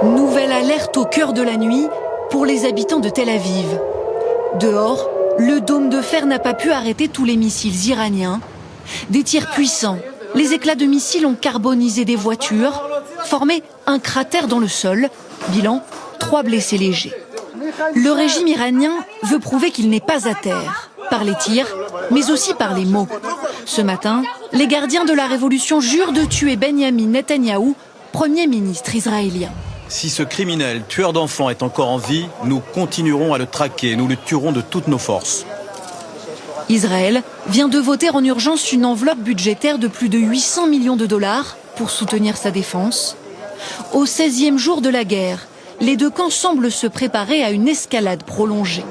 Nouvelle alerte au cœur de la nuit pour les habitants de Tel Aviv. Dehors, le dôme de fer n'a pas pu arrêter tous les missiles iraniens. Des tirs puissants, les éclats de missiles ont carbonisé des voitures, formé un cratère dans le sol. Bilan, 3 blessés légers. Le régime iranien veut prouver qu'il n'est pas à terre, par les tirs, mais aussi par les mots. Ce matin, les gardiens de la révolution jurent de tuer Benyamin Netanyahou, Premier ministre israélien. Si ce criminel, tueur d'enfants, est encore en vie, nous continuerons à le traquer, nous le tuerons de toutes nos forces. Israël vient de voter en urgence une enveloppe budgétaire de plus de 800 millions de dollars pour soutenir sa défense. Au 16e jour de la guerre, les deux camps semblent se préparer à une escalade prolongée.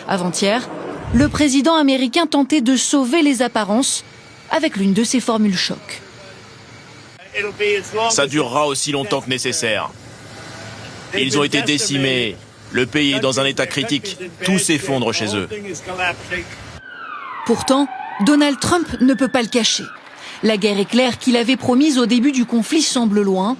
Avant-hier, le président américain tentait de sauver les apparences avec l'une de ses formules choc. Ça durera aussi longtemps que nécessaire. Ils ont été décimés. Le pays est dans un état critique. Tout s'effondre chez eux. Pourtant, Donald Trump ne peut pas le cacher. La guerre éclair qu'il avait promise au début du conflit semble loin.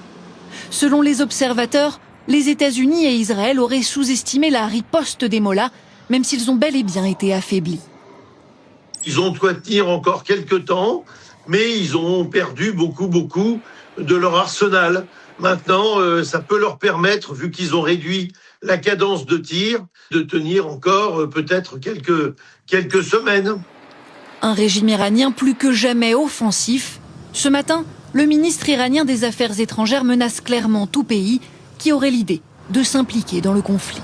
Selon les observateurs, les États-Unis et Israël auraient sous-estimé la riposte des mollahs, même s'ils ont bel et bien été affaiblis. Ils ont de quoi tenir encore quelques temps, mais ils ont perdu beaucoup de leur arsenal. Maintenant, ça peut leur permettre, vu qu'ils ont réduit la cadence de tir, de tenir encore peut-être quelques semaines. Un régime iranien plus que jamais offensif. Ce matin, le ministre iranien des Affaires étrangères menace clairement tout pays qui aurait l'idée de s'impliquer dans le conflit.